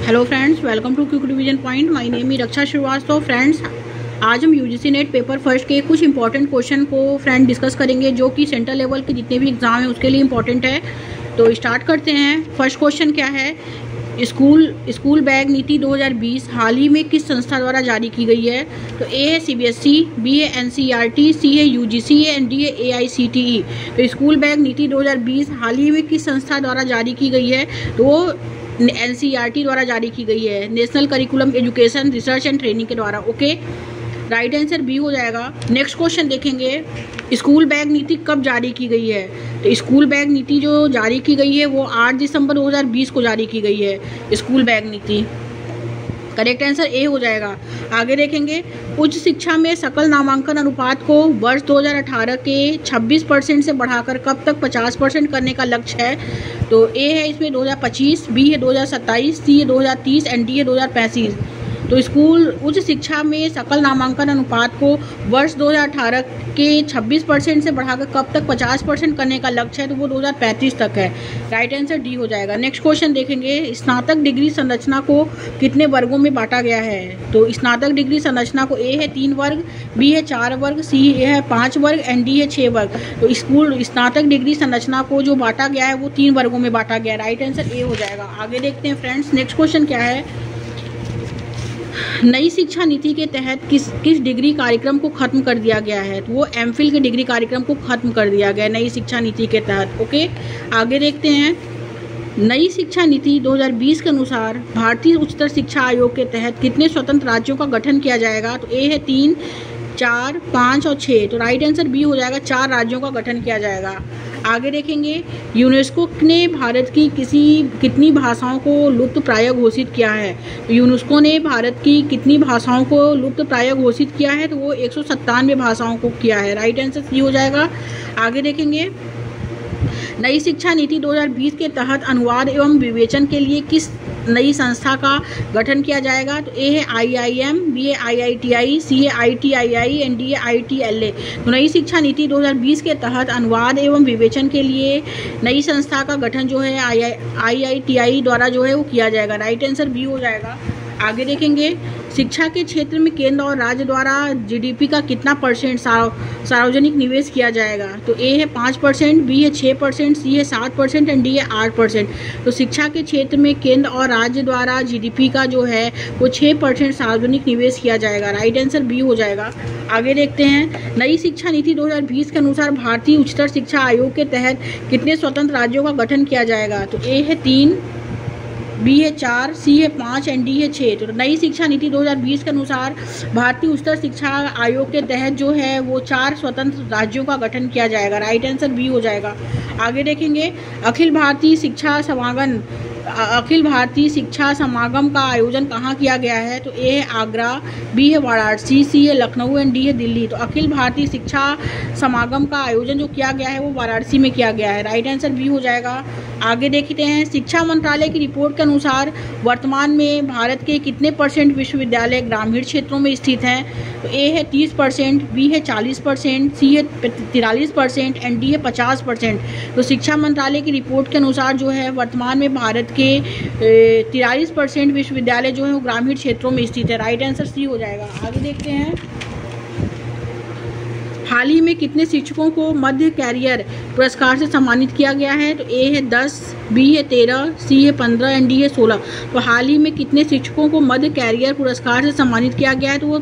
Hello friends, welcome to quick revision point. My name is Raksha Shrivastava. Friends, आज हम UGC NET paper first के कुछ important question को friend discuss करेंगे, जो कि सेंट्रल लेवल के जितने भी एग्जाम हैं उसके लिए इंपॉर्टेंट है। तो स्टार्ट करते हैं। फर्स्ट क्वेश्चन क्या है, स्कूल बैग नीति 2020 हाल ही में किस संस्था द्वारा जारी की गई है? तो ए है सीबीएसई, बी है एनसीईआरटी, सी है यूजीसी एंड डी है एआईसीटीई। तो स्कूल बैग नीति 2020 हाल ही में किस संस्था द्वारा जारी की गई है? तो वो एनसीईआरटी द्वारा जारी की गई है, national curriculum education research and training के द्वारा। ओके, राइट आंसर बी हो जाएगा। नेक्स्ट क्वेश्चन देखेंगे, स्कूल बैग नीति कब जारी की गई है? तो स्कूल बैग नीति जो जारी की गई है वो 8 दिसंबर 2020 को जारी की गई है, स्कूल बैग नीति। करेक्ट आंसर ए हो जाएगा। आगे देखेंगे, उच्च शिक्षा में सकल नामांकन अनुपात को वर्ष 2018 के 26% से बढ़ाकर कब तक 50% करने का लक्ष्य है? तो ए है इसमें 2025, बी है 2027, सी है 2030 एंड डी है 2035। तो स्कूल उच्च शिक्षा में सकल नामांकन अनुपात को वर्ष 2018 के 26% से बढ़ाकर कब तक 50% करने का लक्ष्य है? तो वो 2035 तक है। राइट आंसर डी हो जाएगा। नेक्स्ट क्वेश्चन देखेंगे, स्नातक डिग्री संरचना को कितने वर्गों में बांटा गया है? तो स्नातक डिग्री संरचना को ए है 3 वर्ग, बी है 4 वर्ग, सी है 5 वर्ग एंड डी है 6 वर्ग। तो स्कूल स्नातक डिग्री संरचना को जो बांटा गया है वो 3 वर्गों में बांटा गया है। राइट आंसर ए हो जाएगा। आगे देखते हैं फ्रेंड्स, नेक्स्ट क्वेश्चन क्या है, नई शिक्षा नीति के तहत किस डिग्री कार्यक्रम को खत्म कर दिया गया है? तो वो एमफिल के डिग्री कार्यक्रम को खत्म कर दिया गया है नई शिक्षा नीति के तहत। ओके, आगे देखते हैं, नई शिक्षा नीति 2020 के अनुसार भारतीय उच्चतर शिक्षा आयोग के तहत कितने स्वतंत्र राज्यों का गठन किया जाएगा? तो ए है 3, 4, 5 और 6। तो राइट आंसर बी हो जाएगा, 4 राज्यों का गठन किया जाएगा। आगे देखेंगे, यूनेस्को ने भारत की कितनी भाषाओं को लुप्त प्राय घोषित किया है? तो यूनेस्को ने भारत की कितनी भाषाओं को लुप्त प्राय घोषित किया है? तो वो 197 भाषाओं को किया है। राइट आंसर सी हो जाएगा। आगे देखेंगे, नई शिक्षा नीति 2020 के तहत अनुवाद एवं विवेचन के लिए किस नई संस्था का गठन किया जाएगा? तो ए है IIM, बी है IITI, सी है ITII एंड डी है ITLA। तो नई शिक्षा नीति 2020 के तहत अनुवाद एवं विवेचन के लिए नई संस्था का गठन जो है IITI द्वारा जो है वो किया जाएगा। राइट आंसर बी हो जाएगा। आगे देखेंगे, शिक्षा के क्षेत्र में केंद्र और राज्य द्वारा GDP का कितना % सार्वजनिक निवेश किया जाएगा? तो ए है 5%, बी है 6%, सी है 7% एंड डी है 8%। तो शिक्षा के क्षेत्र में केंद्र और राज्य द्वारा GDP का जो है वो 6% सार्वजनिक निवेश किया जाएगा। राइट आंसर बी हो जाएगा। आगे देखते हैं, नई शिक्षा नीति 2020 के अनुसार भारतीय उच्चतर शिक्षा आयोग के तहत कितने स्वतंत्र राज्यों का गठन किया जाएगा? तो ए है 3, बी है 4, सी है 5 एंड डी है 6। तो नई शिक्षा नीति 2020 के अनुसार भारतीय उच्चतर शिक्षा आयोग के तहत जो है वो 4 स्वतंत्र राज्यों का गठन किया जाएगा। राइट आंसर बी हो जाएगा। आगे देखेंगे, अखिल भारतीय शिक्षा समागम का आयोजन कहाँ किया गया है? तो ए है आगरा, बी है वाराणसी, सी है लखनऊ एंड डी है दिल्ली। तो अखिल भारतीय शिक्षा समागम का आयोजन जो किया गया है वो वाराणसी में किया गया है। राइट आंसर बी हो जाएगा। आगे देखते हैं, शिक्षा मंत्रालय की रिपोर्ट के अनुसार वर्तमान में भारत के कितने % विश्वविद्यालय ग्रामीण क्षेत्रों में स्थित हैं? तो ए है 30%, बी है 40%, सी है 43% एंड डी है 50%। तो शिक्षा मंत्रालय की रिपोर्ट के अनुसार जो है वर्तमान में भारत के 43% विश्वविद्यालय जो है वो ग्रामीण क्षेत्रों में स्थित है। राइट आंसर सी हो जाएगा। आगे देखते हैं, हाल ही में कितने शिक्षकों को मध्य कैरियर पुरस्कार से सम्मानित किया गया है? तो ए है 10, बी है 13, सी है 15 एंड डी है 16। तो हाल ही में कितने शिक्षकों को मध्य कैरियर पुरस्कार से सम्मानित किया गया है? तो वो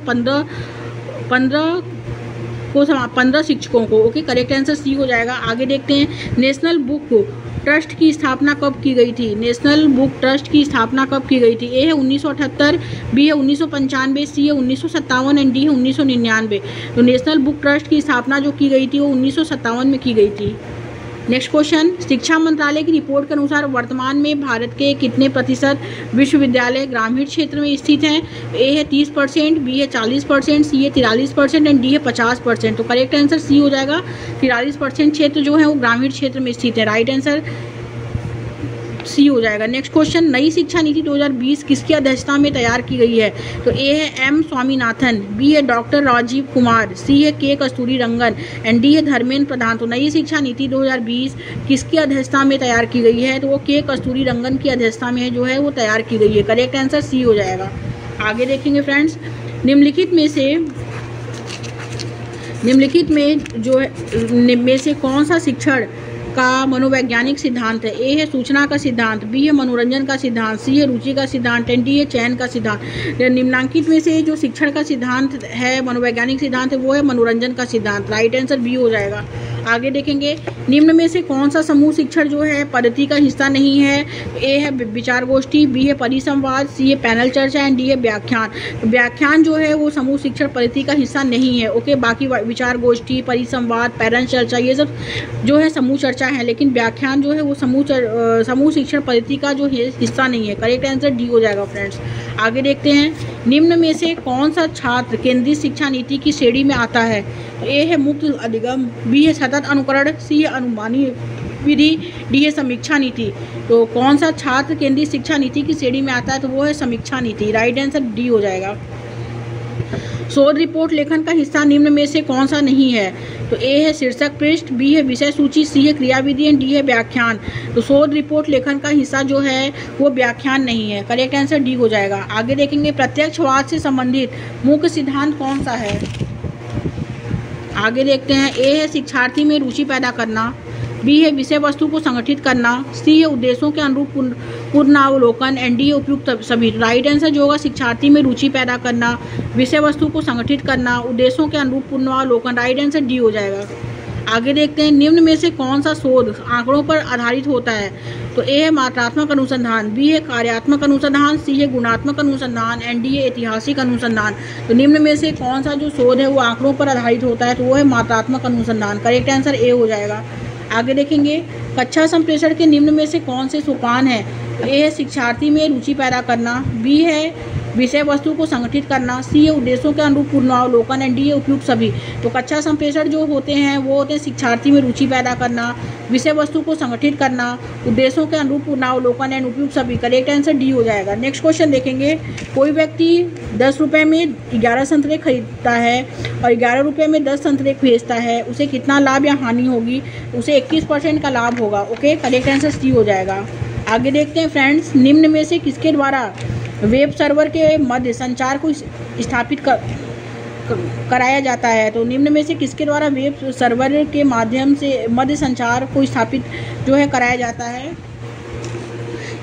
15 शिक्षकों को। ओके, करेक्ट आंसर सी हो जाएगा। आगे देखते हैं, नेशनल बुक ट्रस्ट की स्थापना कब की गई थी? नेशनल बुक ट्रस्ट की स्थापना कब की गई थी? ए है 1978, बी है 1995, सी है 1957 एंड डी है 1999। तो नेशनल बुक ट्रस्ट की स्थापना जो की गई थी वो 1957 में की गई थी। नेक्स्ट क्वेश्चन, शिक्षा मंत्रालय की रिपोर्ट के अनुसार वर्तमान में भारत के कितने % विश्वविद्यालय ग्रामीण क्षेत्र में स्थित हैं? ए है 30%, बी है 40%, सी है 43% एंड डी है 50%। तो करेक्ट आंसर सी हो जाएगा। 43% क्षेत्र जो है वो ग्रामीण क्षेत्र में स्थित है। राइट आंसर सी हो जाएगा। नेक्स्ट क्वेश्चन, नई शिक्षा नीति 2020 किसकी अध्यक्षता में तैयार की गई है? तो ए है एम स्वामीनाथन, बी है डॉक्टर राजीव कुमार, सी है के कस्तूरी रंगन एंड डी है धर्मेंद्र प्रधान। तो नई शिक्षा नीति 2020 किसकी अध्यक्षता में तैयार की गई है? तो वो के कस्तूरी रंगन की अध्यक्षता में जो है वो तैयार की गई है। करेक्ट आंसर सी हो जाएगा। आगे देखेंगे फ्रेंड्स, निम्नलिखित में से कौन सा शिक्षण का मनोवैज्ञानिक सिद्धांत है? ए है सूचना का सिद्धांत, बी है मनोरंजन का सिद्धांत, सी है रुचि का सिद्धांत एंड डी है चयन का सिद्धांत। निम्नांकित में से जो शिक्षण का सिद्धांत है, मनोवैज्ञानिक सिद्धांत है, वो है मनोरंजन का सिद्धांत। राइट आंसर बी हो जाएगा। आगे देखेंगे, निम्न में से कौन सा समूह शिक्षण जो है पद्धति का हिस्सा नहीं है? ए है विचार गोष्ठी, बी है परिसंवाद, सी है पैनल चर्चा एंड डी है व्याख्यान। तो व्याख्यान जो है वो समूह शिक्षण पद्धति का हिस्सा नहीं है। ओके, बाकी विचार गोष्ठी, परिसंवाद, पैनल चर्चा ये सब जो है समूह चर्चा है, लेकिन व्याख्यान जो है वो समूह शिक्षण पद्धति का जो हिस्सा नहीं है। करेक्ट आंसर डी हो जाएगा फ्रेंड्स। आगे देखते हैं, निम्न में से कौन सा छात्र केंद्रीय शिक्षा नीति की श्रेणी में आता है? ए है मुक्त अधिगम, बी है सतत अनुकरण, सी है अनुमानी विधि, डी है समीक्षा नीति। तो कौन सा छात्र केंद्रीय शिक्षा नीति की श्रेणी में आता है? तो वो है समीक्षा नीति। राइट आंसर डी हो जाएगा। शोध रिपोर्ट लेखन का हिस्सा निम्न में से कौन सा नहीं है? तो ए है शीर्षक पृष्ठ, बी है विषय सूची, सी है क्रियाविधि एंड डी है व्याख्यान। तो शोध रिपोर्ट लेखन का हिस्सा जो है वो व्याख्यान नहीं है। करेक्ट आंसर डी हो जाएगा। आगे देखेंगे, प्रत्यक्षवाद से संबंधित मुख्य सिद्धांत कौन सा है? आगे देखते हैं, ए है शिक्षार्थी में रुचि पैदा करना, बी है विषय वस्तु को संगठित करना, सी है उद्देश्यों के अनुरूप पुनरावलोकन एंड डी है उपयुक्त सभी। राइट आंसर जो होगा शिक्षार्थी में रुचि पैदा करना, विषय वस्तु को संगठित करना, उद्देश्यों के अनुरूप पुनरावलोकन। राइट आंसर डी हो जाएगा। आगे देखते हैं, निम्न में से कौन सा शोध आंकड़ों पर आधारित होता है? तो ए है मात्रात्मक अनुसंधान, बी है कार्यात्मक अनुसंधान, सी है गुणात्मक अनुसंधान एंड डी है ऐतिहासिक अनुसंधान। तो निम्न में से कौन सा जो शोध है वो आंकड़ों पर आधारित होता है? तो वो है मात्रात्मक अनुसंधान। करेक्ट आंसर ए हो जाएगा। आगे देखेंगे, कक्षा संप्रेषण के निम्न में से कौन से सोपान है? ए है शिक्षार्थी में रुचि पैदा करना, बी है विषय वस्तु को संगठित करना, सी है उद्देश्यों के अनुरूप पुनरावलोकन एंड डी है उपयुक्त सभी। तो कक्षा संप्रेषण जो होते हैं वो होते हैं शिक्षार्थी में रुचि पैदा करना, विषय वस्तु को संगठित करना, उद्देश्यों के अनुरूप पुनरावलोकन एंड उपयुक्त सभी। करेक्ट आंसर डी हो जाएगा। नेक्स्ट क्वेश्चन देखेंगे, कोई व्यक्ति 10 रुपये में 11 संतरे खरीदता है और 11 रुपये में 10 संतरे बेचता है, उसे कितना लाभ या हानि होगी? उसे 21% का लाभ होगा। ओके, करेक्ट आंसर सी हो जाएगा। आगे देखते हैं फ्रेंड्स, निम्न में से किसके द्वारा वेब सर्वर के मध्य संचार को स्थापित कराया जाता है? तो निम्न में से किसके द्वारा वेब सर्वर के माध्यम से मध्य संचार को स्थापित जो है कराया जाता है?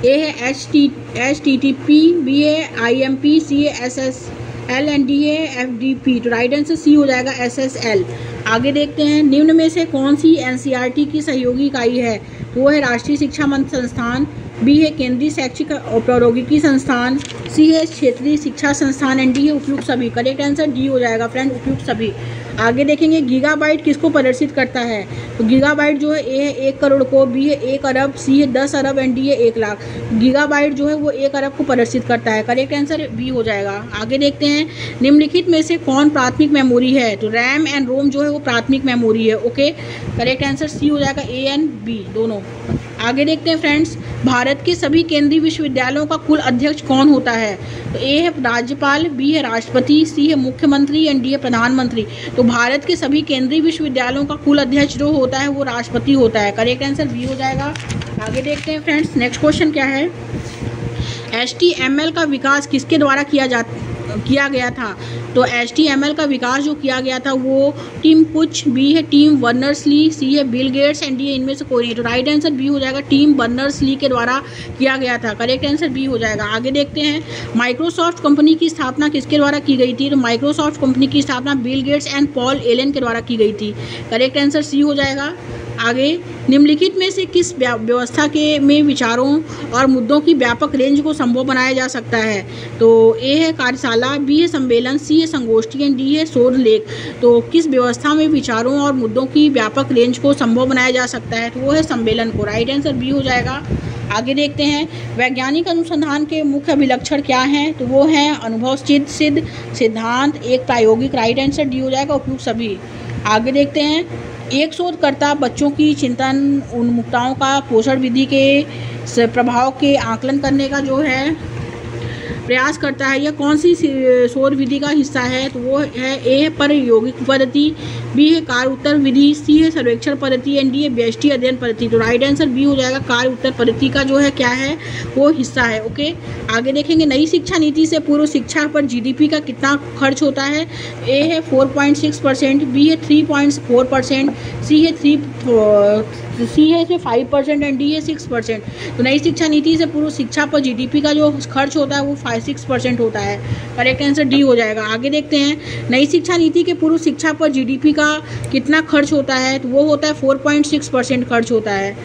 ए है HTTP, बी है IMP, सी है SSL एंड डी है FTP। तो राइट आंसर सी हो जाएगा SSL। आगे देखते हैं, निम्न में से कौन सी NCERT की सहयोगी इकाई है? तो वो है राष्ट्रीय शिक्षा मंच संस्थान, बी है केंद्रीय शैक्षिक और प्रौद्योगिकी संस्थान, सी है क्षेत्रीय शिक्षा संस्थान एंड डी है उपयुक्त सभी। करेक्ट आंसर डी हो जाएगा फ्रेंड, उपयुक्त सभी। आगे देखेंगे, गीगाबाइट किसको प्रदर्शित करता है? तो गीगाबाइट जो है ए है 1 करोड़ को, बी है 1 अरब, सी है 10 अरब एंड डी है 1 लाख। गीगाबाइट जो है वो 1 अरब को प्रदर्शित करता है। करेक्ट आंसर बी हो जाएगा। आगे देखते हैं, निम्नलिखित में से कौन प्राथमिक मेमोरी है? तो रैम एंड रोम जो है वो प्राथमिक मेमोरी है। ओके, करेक्ट आंसर सी हो जाएगा, ए एंड बी दोनों। आगे देखते हैं फ्रेंड्स, भारत के सभी केंद्रीय विश्वविद्यालयों का कुल अध्यक्ष कौन होता है? तो ए है राज्यपाल, बी है राष्ट्रपति, सी है मुख्यमंत्री एंड डी है प्रधानमंत्री। तो भारत के सभी केंद्रीय विश्वविद्यालयों का कुल अध्यक्ष जो होता है वो राष्ट्रपति होता है। करेक्ट आंसर बी हो जाएगा। आगे देखते हैं फ्रेंड्स, नेक्स्ट क्वेश्चन क्या है? HTML का विकास किसके द्वारा किया गया था? तो HTML का विकास जो किया गया था वो टिम कुच, बी है टिम बर्नर्स-ली, सी है बिल गेट्स एंड डी है इनमें से कोई नहीं। तो राइट आंसर बी हो जाएगा, टिम बर्नर्स-ली के द्वारा किया गया था। करेक्ट आंसर बी हो जाएगा। आगे देखते हैं, माइक्रोसॉफ्ट कंपनी की स्थापना किसके द्वारा की गई थी? तो माइक्रोसॉफ्ट कंपनी की स्थापना Bill Gates and Paul Allen के द्वारा की गई थी। करेक्ट आंसर सी हो जाएगा। आगे, निम्नलिखित में से किस व्यवस्था में विचारों और मुद्दों की व्यापक रेंज को संभव बनाया जा सकता है? तो ए है कार्यशाला, बी है सम्मेलन, सी है संगोष्ठी एंड डी है शोध लेख। तो किस व्यवस्था में विचारों और मुद्दों की व्यापक रेंज को संभव बनाया जा सकता है? तो वो है सम्मेलन को। राइट आंसर बी हो जाएगा। आगे देखते हैं, वैज्ञानिक अनुसंधान के मुख्य अभिलक्षण क्या हैं? तो वो हैं अनुभव सिद्ध सिद्धांत, एक प्रायोगिक। राइट आंसर डी हो जाएगा, उपयुक्त सभी। आगे देखते हैं, एक शोधकर्ता बच्चों की चिंतन उन्मुखताओं का पोषण विधि के प्रभाव के आकलन करने का जो है प्रयास करता है। यह कौन सी शोध विधि का हिस्सा है? तो वो है ए है प्रायोगिक पद्धति, बी है कार्य उत्तर विधि, सी है सर्वेक्षण पद्धति एंड डी है व्यष्टि अध्ययन पद्धति। तो राइट आंसर बी हो जाएगा, कार्य उत्तर पद्धति का जो है क्या है वो हिस्सा है। ओके, आगे देखेंगे नई शिक्षा नीति से पूर्व शिक्षा पर जीडीपी का कितना खर्च होता है? ए है 4.6%, बी है 3.4%, सी है 5% एंड डी है 6%। तो नई शिक्षा नीति से पूर्व शिक्षा पर जीडीपी का जो खर्च होता है वो 6% होता है। करेक्ट आंसर डी हो जाएगा। आगे देखते हैं नई शिक्षा नीति के पूर्व शिक्षा पर जीडीपी का कितना खर्च होता है? तो वो होता है 4.6% खर्च होता है।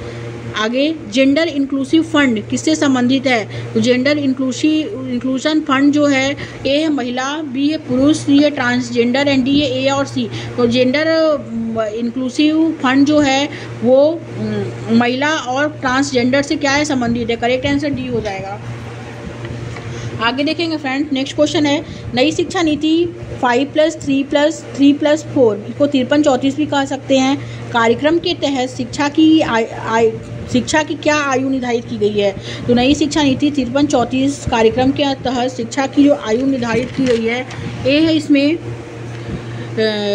आगे जेंडर इंक्लूसिव फंड किससे संबंधित है? तो जेंडर इंक्लूजन फंड जो है ए है महिला, बी है पुरुष, सी है ट्रांसजेंडर एंड डी है ए और सी। तो जेंडर इंक्लूसिव फंड जो है वो महिला और ट्रांसजेंडर से क्या है संबंधित है। करेक्ट आंसर डी हो जाएगा। आगे देखेंगे फ्रेंड, नेक्स्ट क्वेश्चन है नई शिक्षा नीति 5+3+3+4 इसको 53-34 भी कह सकते हैं। कार्यक्रम के तहत शिक्षा की क्या आयु निर्धारित की गई है? तो नई शिक्षा नीति 53-34 कार्यक्रम के तहत शिक्षा की जो आयु निर्धारित की गई है ए है इसमें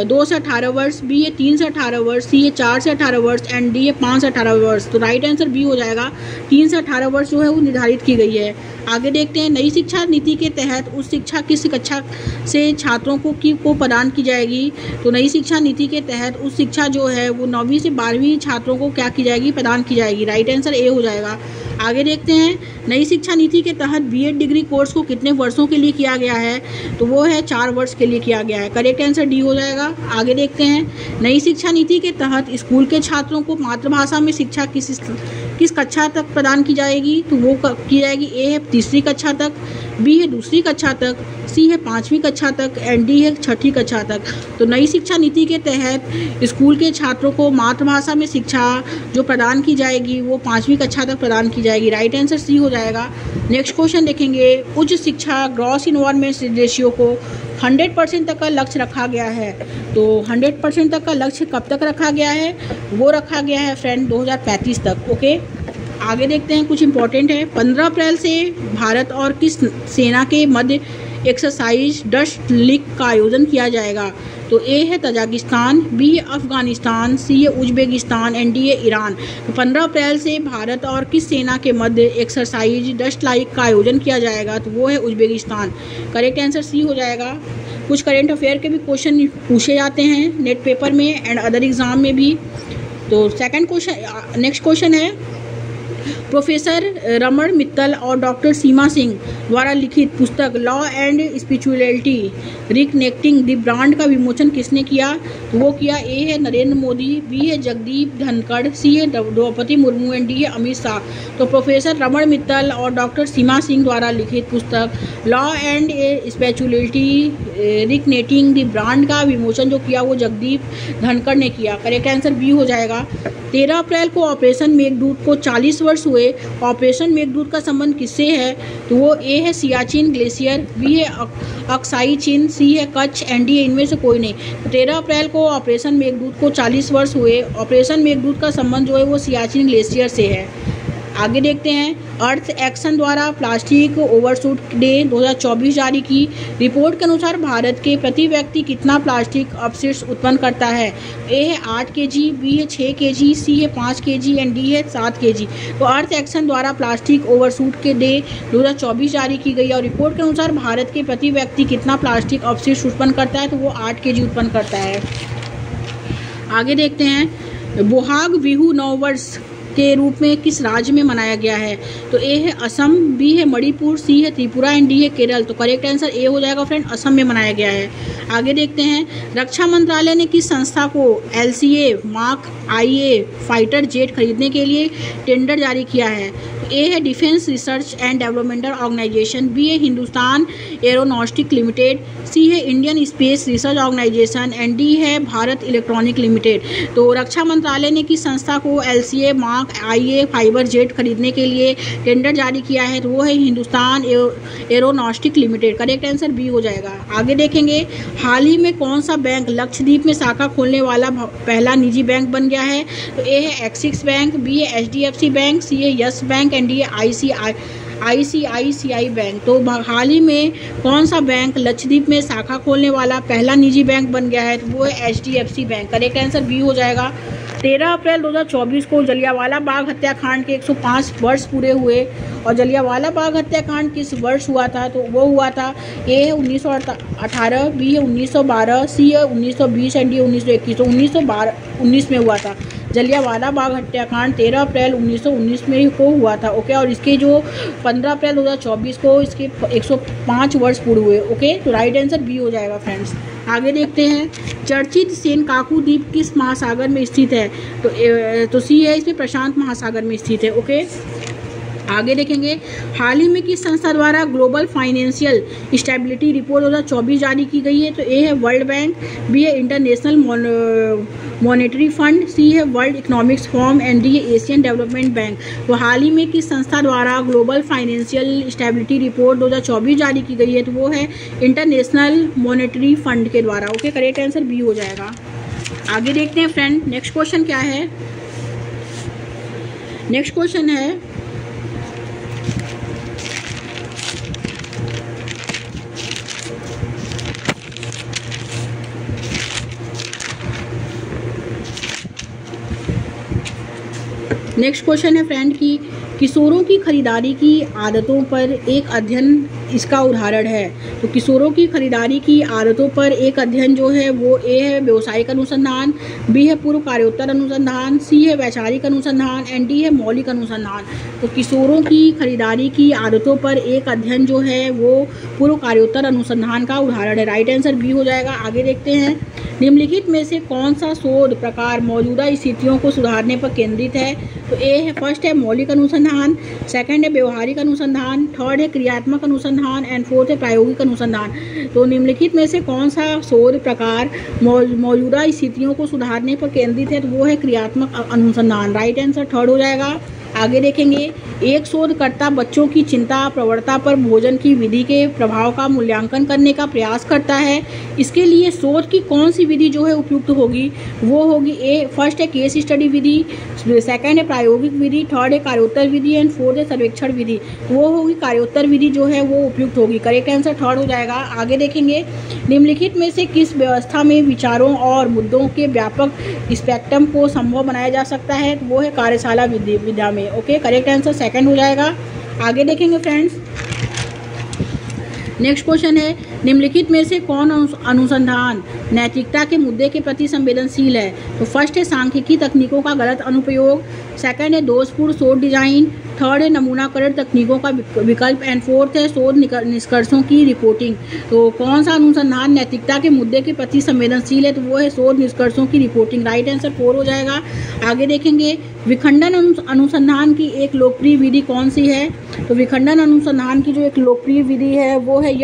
2 से 18 वर्ष, बी है 3 से 18 वर्ष, सी है 4 से 18 वर्ष एंड डी है 5 से 18 वर्ष। तो राइट आंसर बी हो जाएगा, 3 से 18 वर्ष जो है वो निर्धारित की गई है। आगे देखते हैं नई शिक्षा नीति के तहत उस शिक्षा किस कक्षा से छात्रों को प्रदान की जाएगी? तो नई शिक्षा नीति के तहत उस शिक्षा जो है वो 9वीं से 12वीं छात्रों को क्या की जाएगी? प्रदान की जाएगी। राइट आंसर ए हो जाएगा। आगे देखते हैं नई शिक्षा नीति के तहत बीएड डिग्री कोर्स को कितने वर्षों के लिए किया गया है? तो वो है 4 वर्ष के लिए किया गया है। करेक्ट आंसर डी हो जाएगा। आगे देखते हैं नई शिक्षा नीति के तहत स्कूल के छात्रों को मातृभाषा में शिक्षा किस कक्षा तक प्रदान की जाएगी? तो वो की जाएगी ए है 3री कक्षा तक, बी है 2री कक्षा तक, सी है 5वीं कक्षा तक एंड डी है 6ठी कक्षा तक। तो नई शिक्षा नीति के तहत स्कूल के छात्रों को मातृभाषा में शिक्षा जो प्रदान की जाएगी वो 5वीं कक्षा तक प्रदान की जाएगी। राइट आंसर सी हो जाएगा। नेक्स्ट क्वेश्चन देखेंगे उच्च शिक्षा ग्रॉस इन्वायरमेंट रेशियो को 100% तक का लक्ष्य रखा गया है। तो 100% तक का लक्ष्य कब तक रखा गया है? वो रखा गया है फ्रेंड 2035 तक। ओके, आगे देखते हैं कुछ इंपॉर्टेंट है। 15 अप्रैल से भारत और किस सेना के मध्य एक्सरसाइज डस्ट लीग का आयोजन किया जाएगा? तो ए है तजाकिस्तान, बी है अफगानिस्तान, सी है उज्बेकिस्तान एंड डी है ईरान। तो 15 अप्रैल से भारत और किस सेना के मध्य एक्सरसाइज डस्ट लीग का आयोजन किया जाएगा? तो वो है उज्बेकिस्तान। करेक्ट आंसर सी हो जाएगा। कुछ करंट अफेयर के भी क्वेश्चन पूछे जाते हैं नेट पेपर में एंड अदर एग्जाम में भी। तो नेक्स्ट क्वेश्चन है प्रोफेसर रमण मित्तल और डॉक्टर सीमा सिंह द्वारा लिखित पुस्तक law and spirituality reconnecting the brand का विमोचन किसने किया? वो किया ए है नरेंद्र मोदी, बी है जगदीप धनखड़, सी है द्रौपदी मुर्मू एंड डी है अमित शाह। तो प्रोफेसर रमण मित्तल और डॉक्टर सीमा सिंह द्वारा लिखित पुस्तक law and spirituality reconnecting the brand का विमोचन जो किया वो जगदीप धनखड़ ने किया। करेक्ट आंसर बी हो जाएगा। 13 अप्रैल को ऑपरेशन मेघदूत को 40 वर्ष हुए। ऑपरेशन मेघदूत का संबंध किससे है? तो वो ए है सियाचिन ग्लेशियर, बी है अक्साई चीन, सी है कच्छ एंड डी है इनमें से कोई नहीं। तो 13 अप्रैल को ऑपरेशन मेघदूत को 40 वर्ष हुए। ऑपरेशन मेघदूत का संबंध जो है वो सियाचिन ग्लेशियर से है। आगे देखते हैं अर्थ एक्शन द्वारा प्लास्टिक ओवरशूट डे 2024 जारी की रिपोर्ट के अनुसार भारत के प्रति व्यक्ति कितना प्लास्टिक अपशिष्ट उत्पन्न करता है? ए है 8 kg, बी है 6 kg, सी है 5 kg एंड डी है 7 kg। तो अर्थ एक्शन द्वारा प्लास्टिक ओवरशूट के डे 2024 जारी की गई और रिपोर्ट के अनुसार भारत के प्रति व्यक्ति कितना प्लास्टिक अपशिष्ट उत्पन्न करता है? तो वो 8 kg उत्पन्न करता है। आगे देखते हैं बोहाग बिहू नववर्ष के रूप में किस राज्य में मनाया गया है? तो ए है असम, बी है मणिपुर, सी है त्रिपुरा एंड डी है केरल। तो करेक्ट आंसर ए हो जाएगा फ्रेंड, असम में मनाया गया है। आगे देखते हैं रक्षा मंत्रालय ने किस संस्था को LCA mark IA fighter jet खरीदने के लिए टेंडर जारी किया है? ए है defence research and development organisation, B है हिंदुस्तान एरोनॉस्टिक लिमिटेड, सी है Indian space research organisation and D है भारत इलेक्ट्रॉनिक लिमिटेड। तो रक्षा मंत्रालय ने किस संस्था को LCA mark IA fibre jet खरीदने के लिए टेंडर जारी किया है? तो वो है Hindustan aeronautics limited. Correct answer B हो जाएगा। आगे देखेंगे हाल ही में कौन सा बैंक लक्षद्वीप में शाखा खोलने वाला पहला निजी बैंक बन गया है? तो ए है एक्सिस बैंक, बी है HDFC बैंक, सी है यस बैंक एंड डी है ICICI बैंक। तो हाल ही में कौन सा बैंक लक्षद्वीप में शाखा खोलने वाला पहला निजी बैंक बन गया है? तो वो है HDFC bank. Correct answer B हो जाएगा। 13 अप्रैल 2024 को जलियांवाला बाग हत्याकांड के 105 वर्ष पूरे हुए। और जलियांवाला बाग हत्याकांड किस वर्ष हुआ था? तो वो हुआ था ए है 1918, बी है 1912, सी है 1920 एंड डी 1921। तो 1919 में हुआ था। जलियांवाला बाग हत्याकांड 13 अप्रैल 1919 में को हुआ था। ओके, और इसके जो 15 अप्रैल 2024 को इसके 105 वर्ष पूरे हुए। ओके, तो राइट आंसर बी हो जाएगा फ्रेंड्स। आगे देखते हैं, चर्चित सेनकाकू द्वीप किस महासागर में स्थित है? तो सी है इसमें प्रशांत महासागर में स्थित है। ओके, आगे देखेंगे, हाल ही में किस संस्था द्वारा ग्लोबल फाइनेंशियल स्टेबिलिटी रिपोर्ट 2024 जारी की गई है? तो ए है वर्ल्ड बैंक, बी है इंटरनेशनल मॉनेटरी फंड, सी है world economics forum and D है एशियन डेवलपमेंट बैंक। तो हाल ही में किस संस्था द्वारा ग्लोबल फाइनेंशियल स्टेबिलिटी रिपोर्ट 2024 जारी की गई है? तो वो है इंटरनेशनल मॉनेटरी फंड के द्वारा। ओके, करेक्ट आंसर बी हो जाएगा। आगे देखते हैं फ्रेंड, नेक्स्ट क्वेश्चन क्या है? नेक्स्ट क्वेश्चन है, नेक्स्ट क्वेश्चन है फ्रेंड की किशोरों की खरीदारी की आदतों पर एक अध्ययन इसका उदाहरण है। तो किशोरों की खरीदारी की आदतों पर एक अध्ययन जो है वो ए है व्यावसायिक अनुसंधान, बी है पूर्व कार्योत्तर अनुसंधान, सी है वैचारिक अनुसंधान एंड डी है मौलिक अनुसंधान। तो किशोरों की खरीदारी की आदतों पर एक अध्ययन जो है वो पूर्व कार्योत्तर अनुसंधान का उदाहरण है। राइट आंसर बी हो जाएगा। आगे देखते हैं, निम्नलिखित में से कौन सा शोध प्रकार मौजूदा स्थितियों को सुधारने पर केंद्रित है? तो ए है फर्स्ट है मौलिक अनुसंधान, सेकंड है व्यवहारिक अनुसंधान, थर्ड है क्रियात्मक अनुसंधान एंड फोर्थ है प्रायोगिक अनुसंधान। तो निम्नलिखित में से कौन सा शोध प्रकार मौजूदा स्थितियों को सुधारने पर केंद्रित है? तो वो है क्रियात्मक अनुसंधान। राइट आंसर थर्ड हो जाएगा। आगे देखेंगे, एक शोधकर्ता बच्चों की चिंता प्रवणता पर भोजन की विधि के प्रभाव का मूल्यांकन करने का प्रयास करता है। इसके लिए शोध की कौन सी विधि जो है उपयुक्त होगी? वो होगी ए फर्स्ट है केस स्टडी विधि, सेकंड है प्रायोगिक विधि, थर्ड है कार्योत्तर विधि एंड फोर्थ है सर्वेक्षण विधि। वो होगी कार्योत्तर विधि जो है वो उपयुक्त होगी। करेक्ट आंसर थर्ड हो जाएगा। आगे देखेंगे, निम्नलिखित में से किस व्यवस्था में विचारों और मुद्दों के व्यापक स्पेक्ट्रम को संभव बनाया जा सकता है? वो है कार्यशाला विद्या में। ओके, करेक्ट आंसर सेकंड हो जाएगा। आगे देखेंगे फ्रेंड्स, नेक्स्ट क्वेश्चन है, निम्नलिखित में से कौन अनुसंधान नैतिकता के मुद्दे के प्रति संवेदनशील है? तो फर्स्ट है सांख्यिकी तकनीकों का गलत अनुप्रयोग, सेकंड है दोषपूर्ण शोध डिजाइन, थर्ड है नमूनाकरण तकनीकों का विकल्प एंड फोर्थ है शोध निष्कर्षों की रिपोर्टिंग। तो कौन सा अनुसंधान नैतिकता के मुद्दे के प्रति संवेदनशील है? तो वो है शोध निष्कर्षों की रिपोर्टिंग। राइट आंसर 4 हो जाएगा। आगे देखेंगे, विखंडन अनुसंधान की एक लोकप्रिय विधि कौन सी है? तो विखंडन अनुसंधान की जो एक लोकप्रिय विधि है वो है ए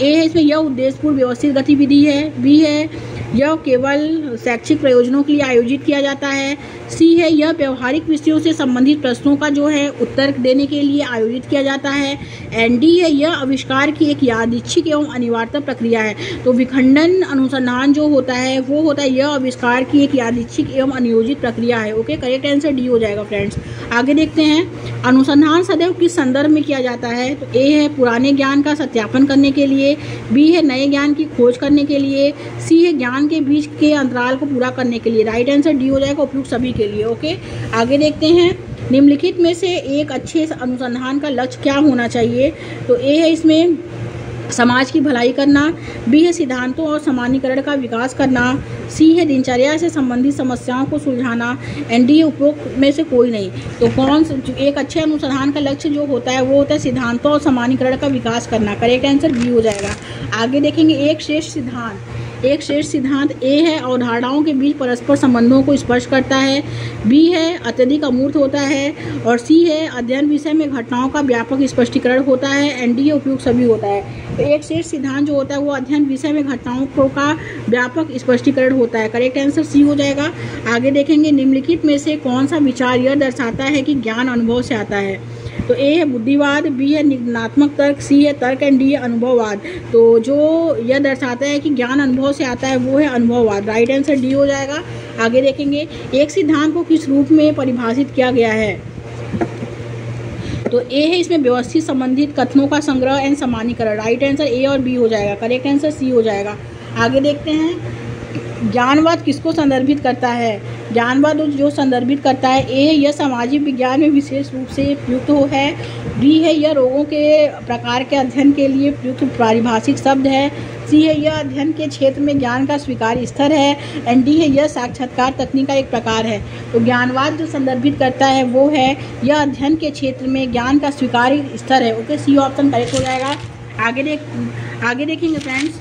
है इसमें यह उद्देश्यपूर्ण व्यवस्थित गतिविधि है, बी है यह केवल शैक्षिक प्रयोजनों के लिए आयोजित किया जाता है, सी है यह व्यवहारिक विषयों से संबंधित प्रश्नों का जो है उत्तर देने के लिए आयोजित किया जाता है, एंड डी है यह आविष्कार की एक यादृच्छिक एवं अनिवार्य प्रक्रिया है। तो विखंडन अनुसंधान जो होता है वो होता है यह आविष्कार की एक यादृच्छिक एवं अनियोजित प्रक्रिया है। ओके, करेक्ट आंसर डी हो जाएगा फ्रेंड्स। आगे देखते हैं, अनुसंधान सदैव किस संदर्भ में किया जाता है? तो ए है पुराने ज्ञान का सत्यापन करने के लिए, बी है नए ज्ञान की खोज करने के लिए, सी है ज्ञान के बीच के अंतराल को पूरा करने के लिए। राइट आंसर डी हो जाएगा, उपयुक्त सभी के लिए। ओके, आगे देखते हैं, निम्नलिखित में से एक अच्छे अनुसंधान का लक्ष्य क्या होना चाहिए? तो ए है इसमें समाज की भलाई करना, बी है सिद्धांतों और सामान्यीकरण का विकास करना, सी है दिनचर्या से संबंधित समस्याओं को सुलझाना एंड डी उपरोक्त में से कोई नहीं। तो कौन एक अच्छे अनुसंधान का लक्ष्य जो होता है वो होता है सिद्धांतों और सामान्यीकरण का विकास करना। करेक्ट आंसर बी हो जाएगा। आगे देखेंगे, एक श्रेष्ठ सिद्धांत ए है अवधारणाओं के बीच परस्पर संबंधों को स्पर्श करता है, बी है अत्यधिक अमूर्त होता है और सी है अध्ययन विषय में घटनाओं का व्यापक स्पष्टीकरण होता है, एंड डी उपयुक्त सभी होता है। तो एक श्रेष्ठ सिद्धांत जो होता है वो अध्ययन विषय में घटनाओं का व्यापक स्पष्टीकरण होता है। करेक्ट आंसर सी हो जाएगा। आगे देखेंगे, निम्नलिखित में से कौन सा विचार यह दर्शाता है कि ज्ञान अनुभव से आता है? तो ए है बुद्धिवाद, बी है निगमनात्मक तर्क, सी है तर्क एंड डी है अनुभववाद। तो जो यह दर्शाता है कि ज्ञान अनुभव से आता है वो है अनुभववाद। राइट आंसर डी हो जाएगा। आगे देखेंगे, एक सिद्धांत को किस रूप में परिभाषित किया गया है? तो ए है इसमें व्यवस्थित संबंधित कथनों का संग्रह एंड सामान्यीकरण। राइट आंसर ए और बी हो जाएगा। करेक्ट आंसर सी हो जाएगा। आगे देखते हैं, ज्ञानवाद किसको संदर्भित करता है? ज्ञानवाद जो संदर्भित करता है, ए यह सामाजिक विज्ञान में विशेष रूप से प्रयुक्त हो है, बी है यह रोगों के प्रकार के अध्ययन के लिए प्रयुक्त पारिभाषिक शब्द है, सी है यह अध्ययन के क्षेत्र में ज्ञान का स्वीकार्य स्तर है, एंड डी है यह साक्षात्कार तकनीक का एक प्रकार है। तो ज्ञानवाद जो संदर्भित करता है वो है यह अध्ययन के क्षेत्र में ज्ञान का स्वीकार्य स्तर है। ओके, सी ऑप्शन करेक्ट हो जाएगा। आगे देखेंगे फ्रेंड्स,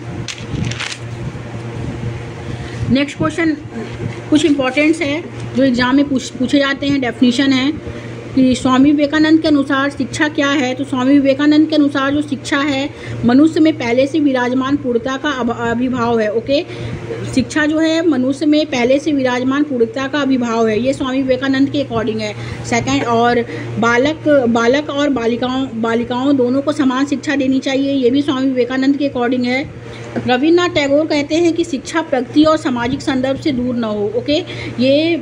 नेक्स्ट क्वेश्चन कुछ इंपॉर्टेंट्स है जो एग्जाम में पूछे जाते हैं। डेफिनेशन है कि स्वामी विवेकानंद के अनुसार शिक्षा क्या है? तो स्वामी विवेकानंद के अनुसार जो शिक्षा है मनुष्य में पहले से विराजमान पूर्णता का अभिभाव है। ओके, शिक्षा जो है मनुष्य में पहले से विराजमान पूर्णता का अभिभाव है, ये स्वामी विवेकानंद के अकॉर्डिंग है। सेकंड, और बालक और बालिकाओं दोनों को समान शिक्षा देनी चाहिए, ये भी स्वामी विवेकानंद के अकॉर्डिंग है। रविन्द्रनाथ टैगोर कहते हैं कि शिक्षा प्रकृति और सामाजिक संदर्भ से दूर न हो। ओके, ये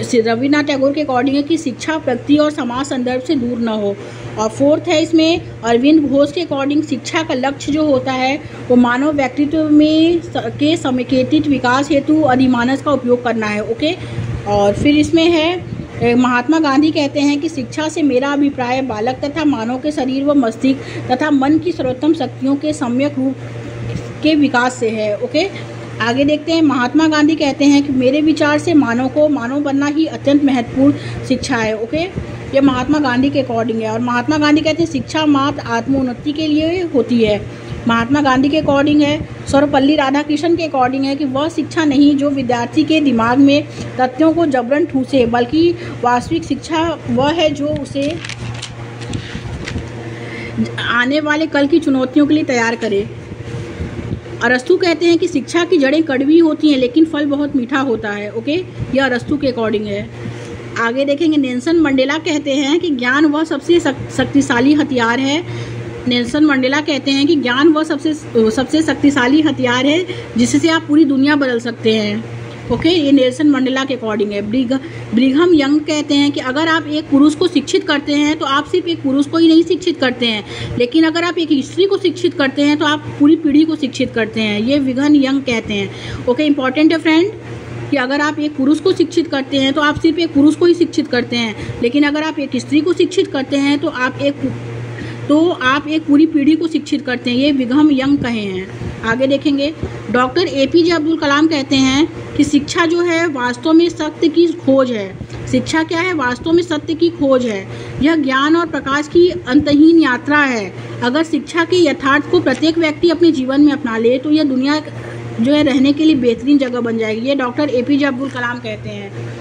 रविन्द्रनाथ टैगोर के अकॉर्डिंग है कि शिक्षा प्रकृति और समाज संदर्भ से दूर न हो। और फोर्थ है इसमें अरविंद घोष के अकॉर्डिंग शिक्षा का लक्ष्य जो होता है वो मानव व्यक्तित्व में के समेकित विकास हेतु अधिमानस का उपयोग करना है। ओके, और फिर इसमें है महात्मा गांधी कहते हैं कि शिक्षा से मेरा अभिप्राय बालक तथा मानव के शरीर व मस्तिष्क तथा मन की सर्वोत्तम शक्तियों के सम्यक रूप के विकास से है। ओके, आगे देखते हैं, महात्मा गांधी कहते हैं कि मेरे विचार से मानव को मानव बनना ही अत्यंत महत्वपूर्ण शिक्षा है। ओके, ये महात्मा गांधी के अकॉर्डिंग है। और महात्मा गांधी कहते हैं शिक्षा मात्र आत्मोन्नति के लिए होती है, महात्मा गांधी के अकॉर्डिंग है। सर्वपल्ली राधाकृष्णन के अकॉर्डिंग है कि वह शिक्षा नहीं जो विद्यार्थी के दिमाग में तथ्यों को जबरन ठूसे, बल्कि वास्तविक शिक्षा वह है जो उसे आने वाले कल की चुनौतियों के लिए तैयार करे। अरस्तु कहते हैं कि शिक्षा की जड़ें कड़वी होती हैं लेकिन फल बहुत मीठा होता है। ओके, यह अरस्तु के अकॉर्डिंग है। आगे देखेंगे, नेल्सन मंडेला कहते हैं कि ज्ञान वह सबसे शक्तिशाली हथियार है। नेल्सन मंडेला कहते हैं कि ज्ञान वह सबसे शक्तिशाली हथियार है जिससे आप पूरी दुनिया बदल सकते हैं। ओके, ये नेल्सन मंडेला के अकॉर्डिंग है। ब्रिघम यंग कहते हैं कि अगर आप एक पुरुष को शिक्षित करते हैं तो आप सिर्फ एक पुरुष को ही नहीं शिक्षित करते हैं, लेकिन अगर आप एक स्त्री को शिक्षित करते हैं तो आप पूरी पीढ़ी को शिक्षित करते हैं, ये ब्रिघम यंग कहते हैं। ओके, इंपॉर्टेंट है फ्रेंड कि अगर आप एक पुरुष को शिक्षित करते हैं तो आप सिर्फ एक पुरुष को ही शिक्षित करते हैं, लेकिन अगर आप एक स्त्री को शिक्षित करते हैं तो आप एक पूरी पीढ़ी को शिक्षित करते हैं, ये ब्रिघम यंग कहे हैं। आगे देखेंगे, डॉक्टर APJ अब्दुल कलाम कहते हैं कि शिक्षा जो है वास्तव में सत्य की खोज है। शिक्षा क्या है? वास्तव में सत्य की खोज है। यह ज्ञान और प्रकाश की अंतहीन यात्रा है। अगर शिक्षा के यथार्थ को प्रत्येक व्यक्ति अपने जीवन में अपना ले तो यह दुनिया जो है रहने के लिए बेहतरीन जगह बन जाएगी, ये डॉक्टर APJ अब्दुल कलाम कहते हैं।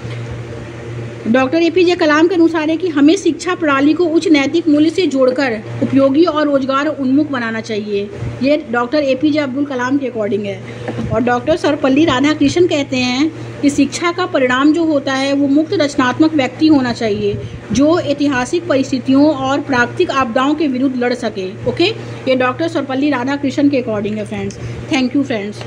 डॉक्टर APJ कलाम के अनुसार है कि हमें शिक्षा प्रणाली को उच्च नैतिक मूल्य से जोड़कर उपयोगी और रोजगार उन्मुख बनाना चाहिए, ये डॉक्टर APJ अब्दुल कलाम के अकॉर्डिंग है। और डॉक्टर सर्वपल्ली राधाकृष्णन कहते हैं कि शिक्षा का परिणाम जो होता है वो मुक्त रचनात्मक व्यक्ति होना चाहिए जो ऐतिहासिक परिस्थितियों और प्राकृतिक आपदाओं के विरुद्ध लड़ सके। ओके, ये डॉक्टर सर्वपल्ली राधाकृष्णन के अकॉर्डिंग है फ्रेंड्स। Thank you friends.